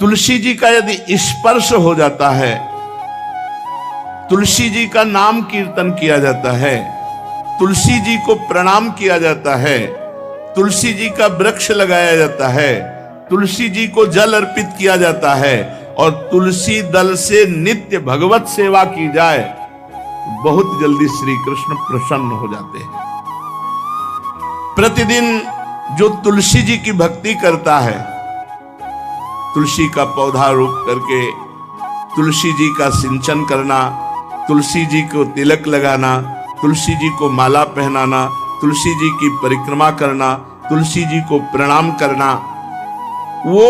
तुलसी जी का यदि स्पर्श हो जाता है, तुलसी जी का नाम कीर्तन किया जाता है, तुलसी जी को प्रणाम किया जाता है, तुलसी जी का वृक्ष लगाया जाता है, तुलसी जी को जल अर्पित किया जाता है और तुलसी दल से नित्य भगवत सेवा की जाए, बहुत जल्दी श्री कृष्ण प्रसन्न हो जाते हैं। प्रतिदिन जो तुलसी जी की भक्ति करता है, तुलसी का पौधा रोप करके तुलसी जी का सिंचन करना, तुलसी जी को तिलक लगाना, तुलसी जी को माला पहनाना, तुलसी जी की परिक्रमा करना, तुलसी जी को प्रणाम करना, वो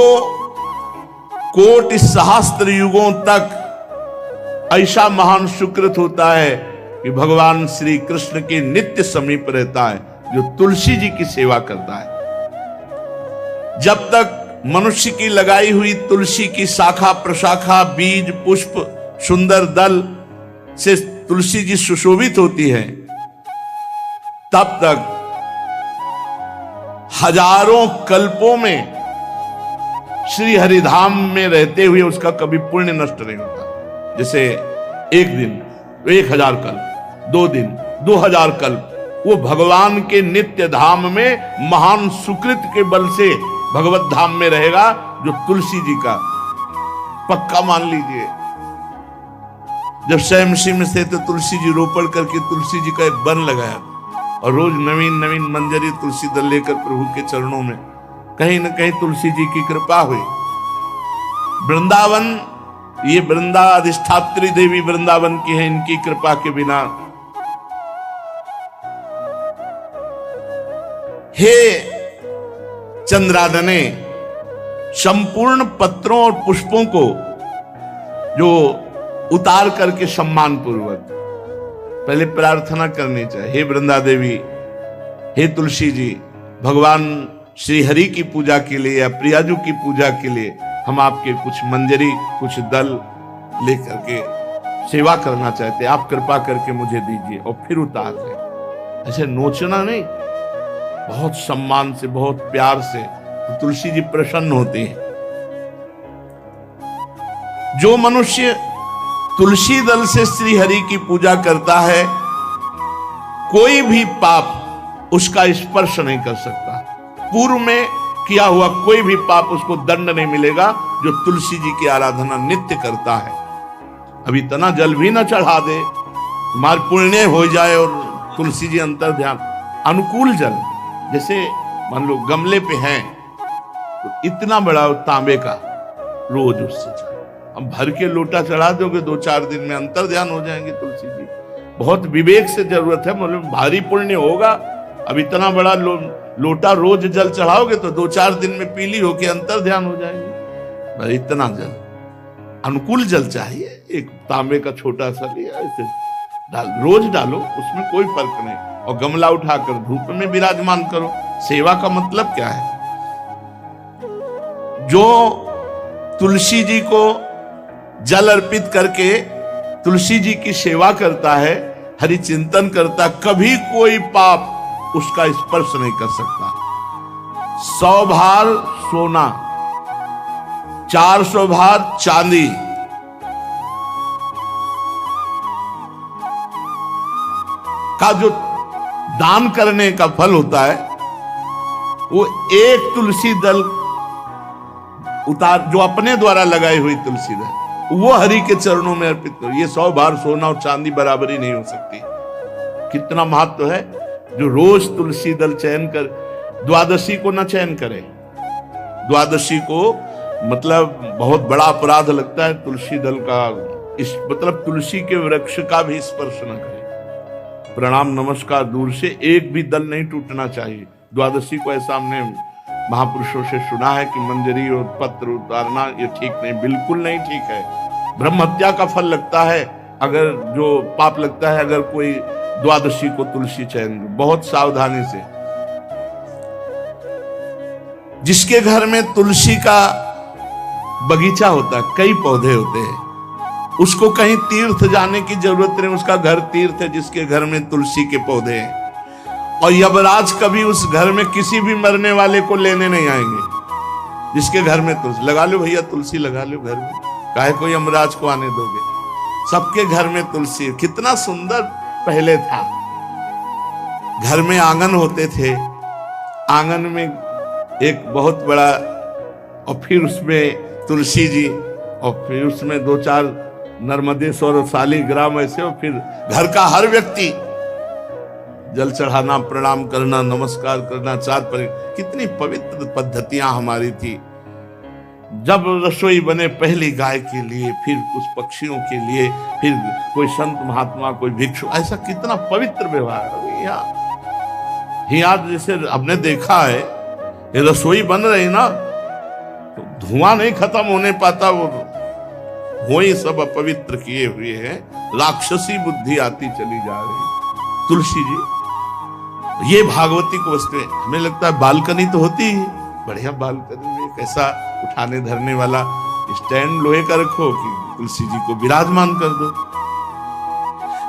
कोटि सहस्त्र युगों तक ऐसा महान सुकृत होता है कि भगवान श्री कृष्ण के नित्य समीप रहता है जो तुलसी जी की सेवा करता है। जब तक मनुष्य की लगाई हुई तुलसी की शाखा प्रशाखा, बीज, पुष्प, सुंदर दल से तुलसी जी सुशोभित होती है, तब तक हजारों कल्पों में श्री हरिधाम में रहते हुए उसका कभी पुण्य नष्ट नहीं होता। जैसे एक दिन 1000 कल्प, 2 दिन 2000 कल्प, वो भगवान के नित्य धाम में महान सुकृत के बल से भगवत धाम में रहेगा, जो तुलसी जी का पक्का मान लीजिए। जब स्वयंसी में से तो तुलसी जी रोपण करके तुलसी जी का एक वन लगाया और रोज नवीन नवीन मंजरी तुलसी दल लेकर प्रभु के चरणों में, कहीं न कहीं तुलसी जी की कृपा हुई। वृंदावन, ये वृंदा अधिष्ठात्री देवी वृंदावन की है, इनकी कृपा के बिना। हे चंद्रादने, संपूर्ण पत्रों और पुष्पों को जो उतार करके सम्मान पूर्वक पहले प्रार्थना करनी चाहिए। हे वृंदा देवी, हे तुलसी जी, भगवान श्री हरि की पूजा के लिए या प्रियाजू की पूजा के लिए हम आपके कुछ मंजरी, कुछ दल लेकर के सेवा करना चाहते हैं, आप कृपा करके मुझे दीजिए। और फिर उतार दें, ऐसे नोचना नहीं, बहुत सम्मान से, बहुत प्यार से, तो तुलसी जी प्रसन्न होते हैं। जो मनुष्य तुलसी दल से श्री हरि की पूजा करता है, कोई भी पाप उसका स्पर्श नहीं कर सकता। पूर्व में किया हुआ कोई भी पाप उसको दंड नहीं मिलेगा, जो तुलसी जी की आराधना नित्य करता है। अब इतना जल भी ना चढ़ा दे, तुम्हारे पुण्य हो जाए और तुलसी जी अंतर ध्यान, अनुकूल जल, जैसे मान लो गमले पे हैं तो इतना बड़ा तांबे का रोज उससे अब भर के लोटा चढ़ा दोगे, 2-4 दिन में अंतर ध्यान हो जाएंगे तुलसी जी। बहुत विवेक से जरूरत है, मतलब भारी पुण्य होगा। अब इतना बड़ा लोटा रोज जल चढ़ाओगे तो 2-4 दिन में पीली होके अंतर ध्यान हो जाएंगे। इतना जल, अनुकूल जल चाहिए। एक तांबे का छोटा सा लिया, ऐसे रोज डालो, उसमें कोई फर्क नहीं। और गमला उठाकर धूप में विराजमान करो। सेवा का मतलब क्या है? जो तुलसी जी को जल अर्पित करके तुलसी जी की सेवा करता है, हरि चिंतन करता, कभी कोई पाप उसका स्पर्श नहीं कर सकता। 100 भार सोना, 400 भार चांदी, का जो दान करने का फल होता है, वो एक तुलसी दल उतार, जो अपने द्वारा लगाई हुई तुलसी दल, वो हरि के चरणों में अर्पित करो। ये 100 भार सोना और चांदी बराबरी नहीं हो सकती। कितना महत्व है। जो रोज तुलसी दल चयन कर, द्वादशी को न चयन करे, द्वादशी को मतलब बहुत बड़ा अपराध लगता है तुलसी दल का, इस मतलब तुलसी के वृक्ष का भी स्पर्श न करे। प्रणाम नमस्कार दूर से, एक भी दल नहीं टूटना चाहिए। द्वादशी को ऐसा हमने महापुरुषों से सुना है कि मंजरी और पत्र उतारना ये ठीक नहीं, बिल्कुल नहीं ठीक है। ब्रह्म हत्या का फल लगता है, अगर जो पाप लगता है अगर कोई द्वादशी को तुलसी चयन, बहुत सावधानी से। जिसके घर में तुलसी का बगीचा होता है, कई पौधे होते हैं, उसको कहीं तीर्थ जाने की जरूरत नहीं, उसका घर तीर्थ है जिसके घर में तुलसी के पौधे हैं। और यमराज कभी उस घर में किसी भी मरने वाले को लेने नहीं आएंगे। जिसके घर में तुलसी, लगा लो भैया तुलसी लगा लो घर में, काहे कोई यमराज को आने दोगे, सबके घर में तुलसी। कितना सुंदर पहले था, घर में आंगन होते थे, आंगन में एक बहुत बड़ा, और फिर उसमें तुलसी जी, और फिर उसमें 2-4 नर्मदेश्वर शालिग्राम ऐसे, और फिर घर का हर व्यक्ति जल चढ़ाना, प्रणाम करना, नमस्कार करना, 4 पर। कितनी पवित्र पद्धतियां हमारी थी। जब रसोई बने पहली गाय के लिए, फिर कुछ पक्षियों के लिए, फिर कोई संत महात्मा, कोई भिक्षु, ऐसा कितना पवित्र व्यवहार। यहाँ जैसे हमने देखा है, ये रसोई बन रही ना, तो धुआं नहीं खत्म होने पाता, वो ही सब अपवित्र किए हुए हैं, राक्षसी बुद्धि आती चली जा रही। तुलसी जी, ये भागवती को वस्तु है। हमें लगता है बालकनी तो होती ही, बढ़िया बालकनी में एक ऐसा उठाने धरने वाला स्टैंड लोहे का रखो कि तुलसी जी को विराजमान कर दो।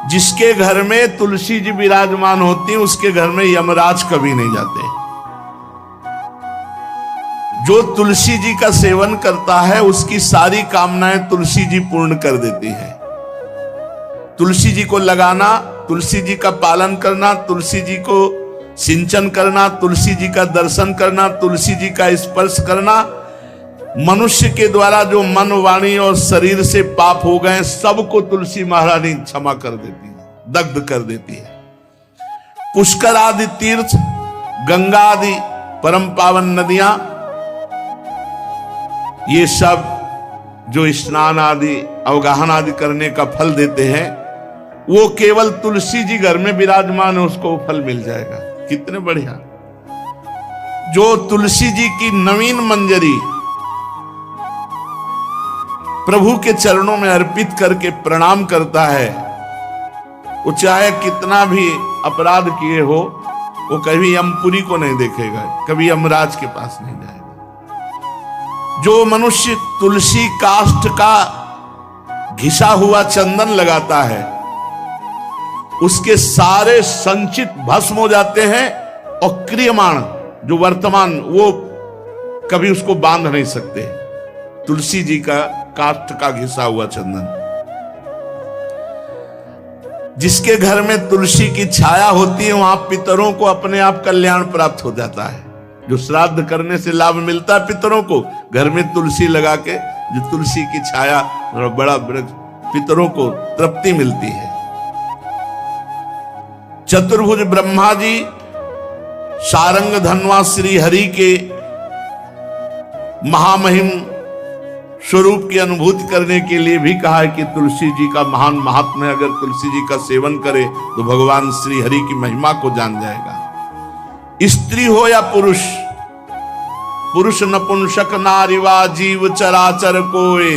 जिसके घर में तुलसी जी विराजमान होती है, उसके घर में यमराज कभी नहीं जाते। जो तुलसी जी का सेवन करता है, उसकी सारी कामनाएं तुलसी जी पूर्ण कर देती है। तुलसी जी को लगाना, तुलसी जी का पालन करना, तुलसी जी को सिंचन करना, तुलसी जी का दर्शन करना, तुलसी जी का स्पर्श करना, मनुष्य के द्वारा जो मन, वाणी और शरीर से पाप हो गए, सबको तुलसी महारानी क्षमा कर देती है, दग्ध कर देती है। पुष्कर आदि तीर्थ, गंगा आदि परम पावन नदियां, ये सब जो स्नान आदि, अवगाहन आदि करने का फल देते हैं, वो केवल तुलसी जी घर में विराजमान है, उसको फल मिल जाएगा। कितने बढ़िया। जो तुलसी जी की नवीन मंजरी प्रभु के चरणों में अर्पित करके प्रणाम करता है, वो चाहे कितना भी अपराध किए हो, वो कभी यमपुरी को नहीं देखेगा, कभी यमराज के पास नहीं जाएगा। जो मनुष्य तुलसी काष्ठ का घिसा हुआ चंदन लगाता है, उसके सारे संचित भस्म हो जाते हैं, और क्रियमाण जो वर्तमान, वो कभी उसको बांध नहीं सकते। तुलसी जी का काष्ठ का घिसा हुआ चंदन। जिसके घर में तुलसी की छाया होती है, वहां पितरों को अपने आप कल्याण प्राप्त हो जाता है। जो श्राद्ध करने से लाभ मिलता है पितरों को, घर में तुलसी लगा के, जो तुलसी की छाया, बड़ा पितरों को तृप्ति मिलती है। चतुर्भुज ब्रह्मा जी सारंग धनवा श्री हरि के महामहिम स्वरूप की अनुभूति करने के लिए भी कहा है कि तुलसी जी का महान महात्म्य, अगर तुलसी जी का सेवन करे तो भगवान श्री हरि की महिमा को जान जाएगा। स्त्री हो या पुरुष, पुरुष नपुंसक नारी वा जीव चराचर कोय,